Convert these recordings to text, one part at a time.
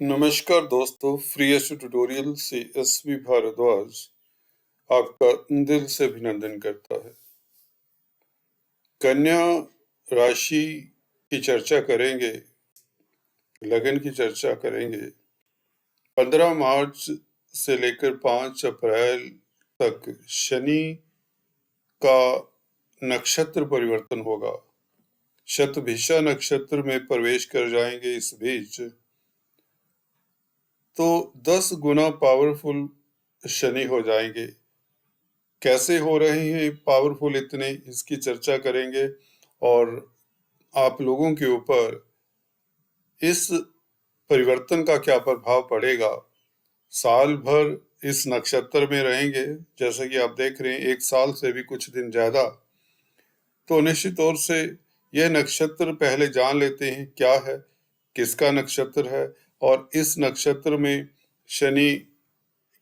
नमस्कार दोस्तों, free astro tutorial से एसवी भारद्वाज आपका दिल से अभिनंदन करता है। कन्या राशि की चर्चा करेंगे, लगन की चर्चा करेंगे। 15 मार्च से लेकर 5 अप्रैल तक शनि का नक्षत्र परिवर्तन होगा। शतभिषा नक्षत्र में प्रवेश कर जाएंगे इस बीच, तो 10 गुना पावरफुल शनि हो जाएंगे। कैसे हो रहे हैं पावरफुल इतने, इसकी चर्चा करेंगे और आप लोगों के ऊपर इस परिवर्तन का क्या प्रभाव पड़ेगा। साल भर इस नक्षत्र में रहेंगे, जैसे कि आप देख रहे हैं 1 साल से भी कुछ दिन ज्यादा। तो निश्चित तौर से यह नक्षत्र पहले जान लेते हैं क्या है, किसका नक्षत्र है और इस नक्षत्र में शनि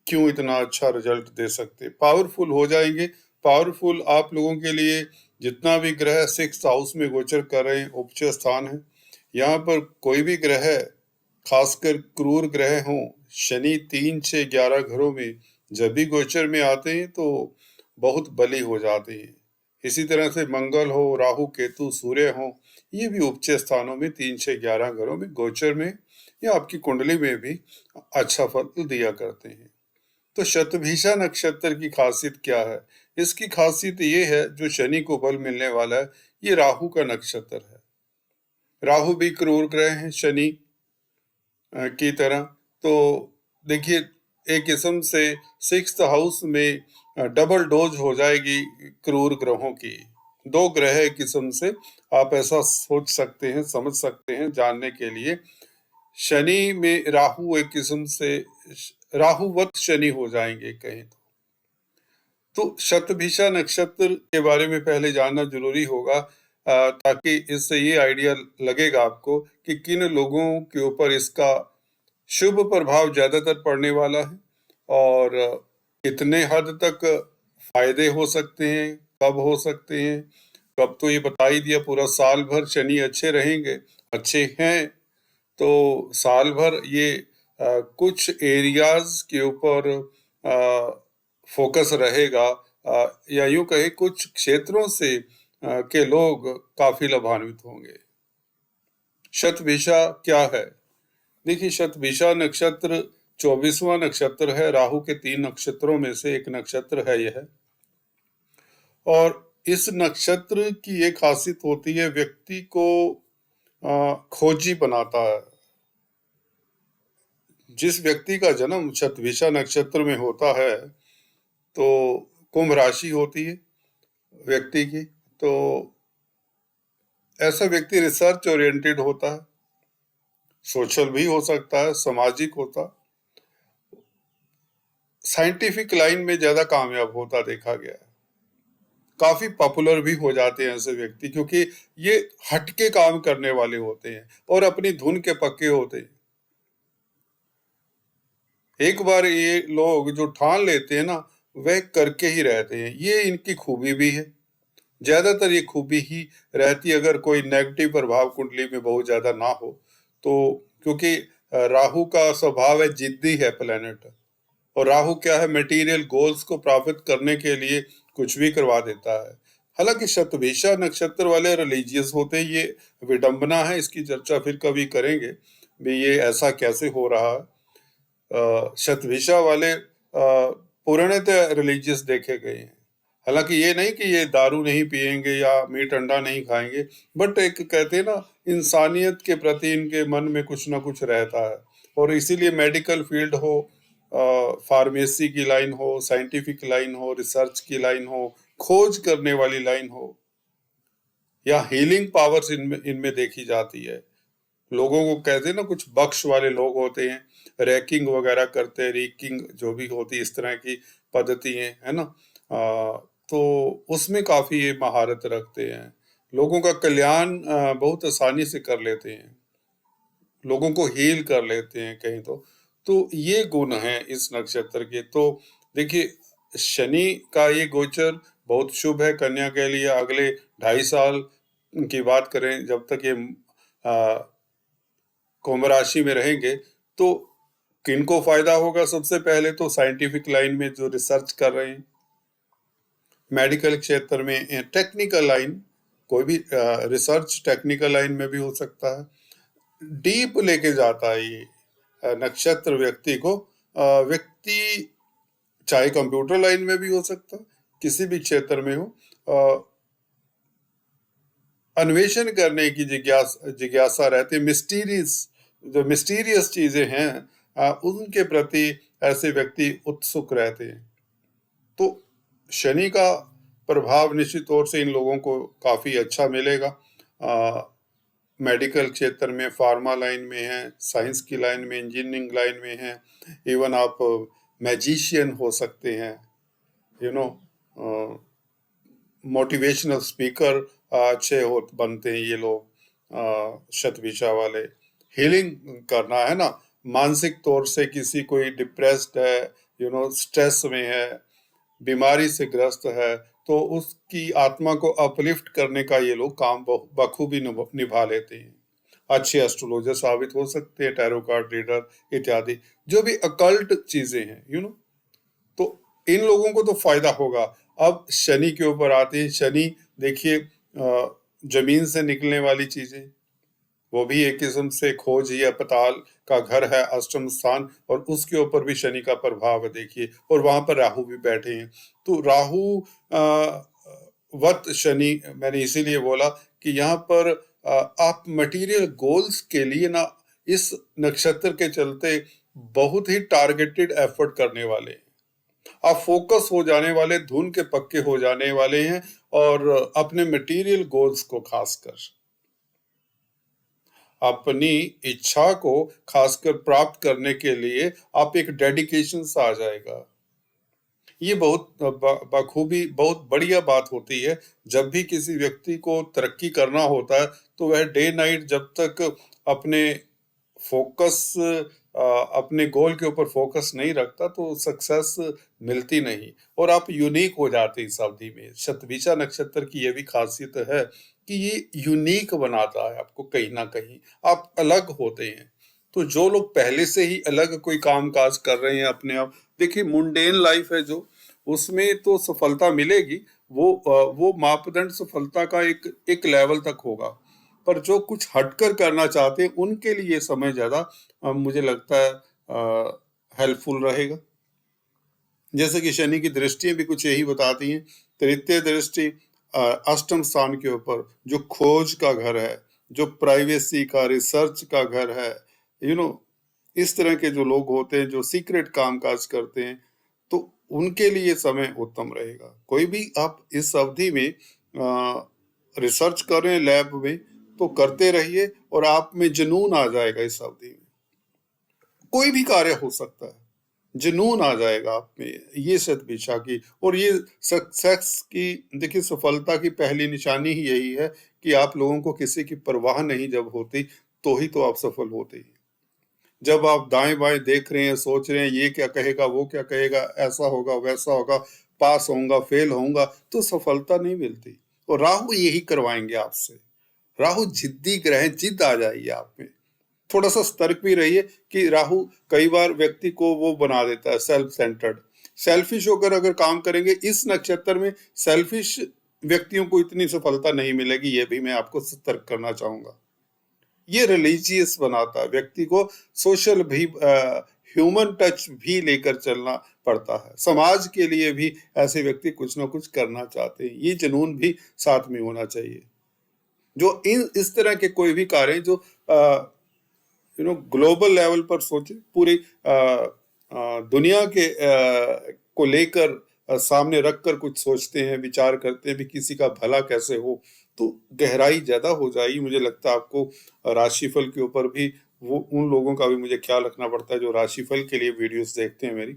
क्यों इतना अच्छा रिजल्ट दे सकते। पावरफुल हो जाएंगे। पावरफुल आप लोगों के लिए जितना भी ग्रह 6th हाउस में गोचर कर रहे हैं, उच्च स्थान है। यहाँ पर कोई भी ग्रह, खासकर क्रूर ग्रह हों, शनि 3, 6, 11 घरों में जब भी गोचर में आते हैं तो बहुत बली हो जाते हैं। इसी तरह से मंगल हो, राहु, केतु, सूर्य हो, ये भी उच्च स्थानों में 3, 6, 11 घरों में गोचर में या आपकी कुंडली में भी अच्छा फल दिया करते हैं। तो शतभिषा नक्षत्र की खासियत क्या है? इसकी खासियत ये है, जो शनि को बल मिलने वाला है, ये राहु का नक्षत्र है। राहु भी क्रूर ग्रह है शनि की तरह। तो देखिए, एक किस्म से 6th हाउस में डबल डोज हो जाएगी क्रूर ग्रहों की। 2 ग्रह एक किस्म से आप ऐसा सोच सकते हैं, समझ सकते हैं जानने के लिए। शनि में राहु एक किस्म से राहुवत शनि हो जाएंगे कहीं तो शतभिषा नक्षत्र के बारे में पहले जानना जरूरी होगा, ताकि इससे ये आइडिया लगेगा आपको कि किन लोगों के ऊपर इसका शुभ प्रभाव ज्यादातर पड़ने वाला है और कितने हद तक फायदे हो सकते हैं, कब हो सकते हैं। कब तो ये बता ही दिया, पूरा साल भर शनि अच्छे रहेंगे, अच्छे हैं। तो साल भर ये कुछ एरियाज के ऊपर फोकस रहेगा, या यूं कहे कुछ क्षेत्रों से के लोग काफी लाभान्वित होंगे। शतभिषा क्या है? देखिए, शतभिषा नक्षत्र 24वां नक्षत्र है। राहु के 3 नक्षत्रों में से एक नक्षत्र है यह। और इस नक्षत्र की एक खासियत होती है, व्यक्ति को खोजी बनाता है। जिस व्यक्ति का जन्म शतभिषा नक्षत्र में होता है, तो कुंभ राशि होती है व्यक्ति की, तो ऐसा व्यक्ति रिसर्च ओरिएंटेड होता है, सोशल भी हो सकता है, सामाजिक होता, साइंटिफिक लाइन में ज्यादा कामयाब होता देखा गया है। काफी पॉपुलर भी हो जाते हैं ऐसे व्यक्ति, क्योंकि ये हटके काम करने वाले होते हैं और अपनी धुन के पक्के होते हैं। एक बार ये लोग जो ठान लेते हैं ना, वह करके ही रहते हैं। ये इनकी खूबी भी है, ज्यादातर ये खूबी ही रहती है अगर कोई नेगेटिव प्रभाव कुंडली में बहुत ज्यादा ना हो तो। क्योंकि राहु का स्वभाव है, जिद्दी है प्लेनेट, और राहु क्या है, मटेरियल गोल्स को प्राप्त करने के लिए कुछ भी करवा देता है। हालांकि शतभिषा नक्षत्र वाले रिलीजियस होते हैं, ये विडंबना है, इसकी चर्चा फिर कभी करेंगे भी ये ऐसा कैसे हो रहा है। शतभिषा वाले पूर्णतः रिलीजियस देखे गए हैं। हालांकि ये नहीं कि ये दारू नहीं पिएंगे या मीट अंडा नहीं खाएंगे, बट एक कहते हैं ना, इंसानियत के प्रति इनके मन में कुछ ना कुछ रहता है। और इसीलिए मेडिकल फील्ड हो, फार्मेसी की लाइन हो, साइंटिफिक लाइन हो, रिसर्च की लाइन हो, खोज करने वाली लाइन हो, या हीलिंग पावर्स इनमें इनमें देखी जाती है। लोगों को कहते हैं ना, कुछ बख्श वाले लोग होते हैं, रैकिंग वगैरह करते हैं, रीकिंग जो भी होती है, इस तरह की पद्धति है ना। तो उसमें काफी ये महारत रखते हैं, लोगों का कल्याण बहुत आसानी से कर लेते हैं, लोगों को हील कर लेते हैं कहीं तो ये गुण है इस नक्षत्र के। तो देखिए, शनि का ये गोचर बहुत शुभ है कन्या के लिए। अगले 2.5 साल की बात करें, जब तक ये कुंभ राशि में रहेंगे, तो किनको फायदा होगा? सबसे पहले तो साइंटिफिक लाइन में जो रिसर्च कर रहे हैं, मेडिकल क्षेत्र में, टेक्निकल लाइन, कोई भी रिसर्च टेक्निकल लाइन में भी हो सकता है। डीप लेके जाता है ये नक्षत्र व्यक्ति को। व्यक्ति चाहे कंप्यूटर लाइन में भी हो सकता है, किसी भी क्षेत्र में हो, अन्वेषण करने की जिज्ञासा रहती है। जो मिस्टीरियस चीजें हैं, उनके प्रति ऐसे व्यक्ति उत्सुक रहते हैं। तो शनि का प्रभाव निश्चित तौर से इन लोगों को काफी अच्छा मिलेगा। मेडिकल क्षेत्र में, फार्मा लाइन में है, साइंस की लाइन में, इंजीनियरिंग लाइन में है, इवन आप मैजिशियन हो सकते हैं, यू नो, मोटिवेशनल स्पीकर अच्छे हो बनते हैं ये लोग, शतभिषा वाले। हीलिंग करना है ना, मानसिक तौर से किसी कोई डिप्रेस्ड है, स्ट्रेस में है, बीमारी से ग्रस्त है, तो उसकी आत्मा को अपलिफ्ट करने का ये लोग काम बखूबी निभा लेते हैं। अच्छे एस्ट्रोलॉजर साबित हो सकते हैं, टैरो कार्ड रीडर इत्यादि, जो भी अकल्ट चीजें हैं, तो इन लोगों को तो फायदा होगा। अब शनि के ऊपर आते हैं। शनि देखिए, जमीन से निकलने वाली चीजें, वो भी एक किस्म से खोज या पताल का घर है, अष्टम स्थान, और उसके ऊपर भी शनि का प्रभाव है देखिए, और वहां पर राहु भी बैठे हैं। तो राहु वत शनि मैंने इसीलिए बोला कि यहाँ पर आप मटेरियल गोल्स के लिए ना, इस नक्षत्र के चलते बहुत ही टारगेटेड एफर्ट करने वाले हैं। आप फोकस हो जाने वाले, धुन के पक्के हो जाने वाले हैं, और अपने मटेरियल गोल्स को खासकर अपनी इच्छा को खासकर प्राप्त करने के लिए आप एक डेडिकेशन सा आ जाएगा। ये बहुत बखूबी बहुत बढ़िया बात होती है। जब भी किसी व्यक्ति को तरक्की करना होता है, तो वह डे नाइट जब तक अपने फोकस अपने गोल के ऊपर फोकस नहीं रखता, तो सक्सेस मिलती नहीं, और आप यूनिक हो जाते हैं इस अवधि में। शतभिषा नक्षत्र की यह भी खासियत है कि ये यूनिक बनाता है आपको, कहीं ना कहीं आप अलग होते हैं। तो जो लोग पहले से ही अलग कोई काम काज कर रहे हैं अपने आप, देखिए मुंडेन लाइफ है जो, उसमें तो सफलता मिलेगी, वो मापदंड सफलता का एक लेवल तक होगा। पर जो कुछ हटकर करना चाहते हैं, उनके लिए समय ज्यादा मुझे लगता है हेल्पफुल रहेगा। जैसे कि शनि की दृष्टियां भी कुछ यही बताती हैं। तृतीय दृष्टि अष्टम स्थान के ऊपर, जो खोज का घर है, जो प्राइवेसी का, रिसर्च का घर है, इस तरह के जो लोग होते हैं, जो सीक्रेट कामकाज करते हैं, तो उनके लिए समय उत्तम रहेगा। कोई भी आप इस अवधि में रिसर्च कर रहे हैं लैब में, तो करते रहिए, और आप में जुनून आ जाएगा। इस अवधि में कोई भी कार्य हो सकता है, जुनून आ जाएगा आप में, ये शतभिषा की। और ये सक्सेस की, देखिए सफलता की पहली निशानी ही यही है कि आप लोगों को किसी की परवाह नहीं जब होती, तो ही तो आप सफल होते हैं। जब आप दाएं बाएं देख रहे हैं, सोच रहे हैं ये क्या कहेगा, वो क्या कहेगा, ऐसा होगा, वैसा होगा, पास होऊंगा, फेल होऊंगा, तो सफलता नहीं मिलती। और राहु यही करवाएंगे आपसे। राहु जिद्दी ग्रह है, जिद आ जाएगी आप में। थोड़ा सा सतर्क भी रहिए कि राहु कई बार व्यक्ति को वो बना देता है सेल्फ सेंटर्ड, सेल्फिश होकर अगर काम करेंगे। इस नक्षत्र में सेल्फिश व्यक्तियों को इतनी सफलता नहीं मिलेगी, ये भी मैं आपको सतर्क करना चाहूंगा। ये रिलीजियस बनाता है व्यक्ति को, सोशल भी, ह्यूमन टच भी लेकर चलना पड़ता है। समाज के लिए भी ऐसे व्यक्ति कुछ ना कुछ करना चाहते हैं, ये जुनून भी साथ में होना चाहिए। जो इस तरह के कोई भी कार्य जो ग्लोबल लेवल पर सोचे, पूरी दुनिया के को लेकर सामने रखकर कुछ सोचते हैं, विचार करते हैं भी किसी का भला कैसे हो, तो गहराई ज्यादा हो जाएगी। मुझे लगता है आपको राशिफल के ऊपर भी, वो उन लोगों का भी मुझे ख्याल रखना पड़ता है जो राशिफल के लिए वीडियोस देखते हैं मेरी।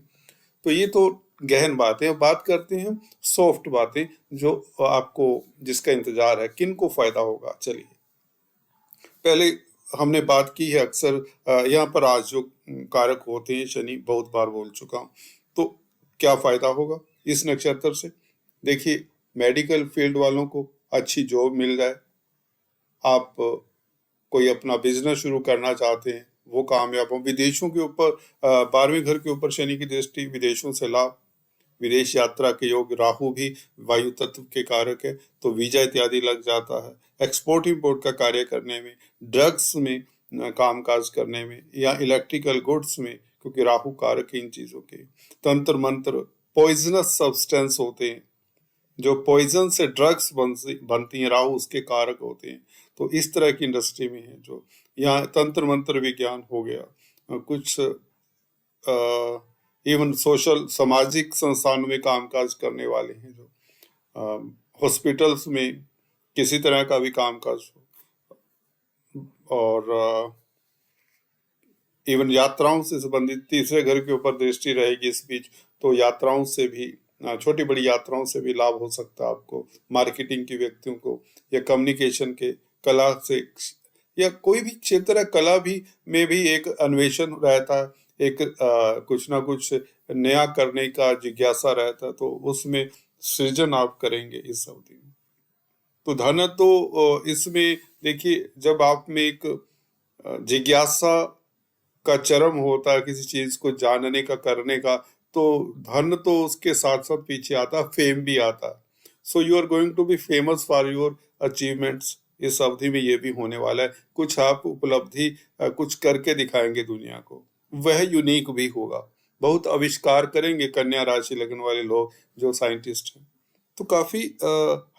तो ये तो गहन बातें। बात करते हैं सॉफ्ट बातें, जो आपको, जिसका इंतजार है, किन को फायदा होगा। चलिए, पहले हमने बात की है अक्सर, यहाँ पर आज जो कारक होते हैं शनि, बहुत बार बोल चुका हूँ। तो क्या फायदा होगा इस नक्षत्र से? देखिए, मेडिकल फील्ड वालों को अच्छी जॉब मिल जाए। आप कोई अपना बिजनेस शुरू करना चाहते हैं, वो कामयाब हों। विदेशों के ऊपर 12वें घर के ऊपर शनि की दृष्टि, विदेशों से लाभ, विदेश यात्रा के योग, राहु भी वायु तत्व के कारक है, तो वीजा इत्यादि लग जाता है। एक्सपोर्ट इंपोर्ट का कार्य करने में, ड्रग्स में कामकाज करने में, या इलेक्ट्रिकल गुड्स में, क्योंकि राहु कारक है इन चीजों के। तंत्र मंत्र, पॉइजनस सब्सटेंस होते हैं, जो पॉइजन से ड्रग्स बनती हैं, राहु उसके कारक होते हैं। तो इस तरह की इंडस्ट्री में है जो यहाँ तंत्र मंत्र विज्ञान हो गया, कुछ इवन सोशल सामाजिक संस्थानों में कामकाज करने वाले हैं, जो हॉस्पिटल्स में किसी तरह का भी कामकाज हो, और इवन यात्राओं से संबंधित तीसरे घर के ऊपर दृष्टि रहेगी इस बीच, तो यात्राओं से भी, छोटी बड़ी यात्राओं से भी लाभ हो सकता है आपको, मार्केटिंग के व्यक्तियों को, या कम्युनिकेशन के, कला से, या कोई भी क्षेत्र है, कला भी में भी एक अन्वेषण रहता है, एक कुछ ना कुछ नया करने का जिज्ञासा रहता है, तो उसमें सृजन आप करेंगे इस अवधि में। तो धन तो इसमें देखिए, जब आप में एक जिज्ञासा का चरम होता है किसी चीज को जानने का, करने का, तो धन तो उसके साथ साथ पीछे आता है, फेम भी आता है। So you are going to be famous for your achievements. इस अवधि में ये भी होने वाला है, कुछ आप उपलब्धि कुछ करके दिखाएंगे दुनिया को, वह यूनिक भी होगा। बहुत आविष्कार करेंगे कन्या राशि लगन वाले लोग जो साइंटिस्ट हैं। तो काफी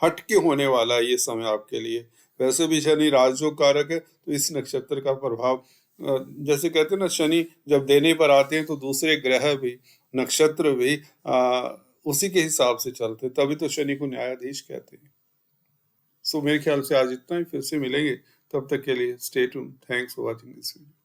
हटके होने वाला है ये समय आपके लिए। वैसे भी शनि राजयोग कारक है, तो इस नक्षत्र का प्रभाव, जैसे कहते हैं ना, शनि जब देने पर आते हैं तो दूसरे ग्रह भी, नक्षत्र भी उसी के हिसाब से चलते, तभी तो शनि को न्यायाधीश कहते हैं। सो मेरे ख्याल से आज इतना ही, फिर से मिलेंगे, तब तक के लिए stay tuned. Thanks for watching this video.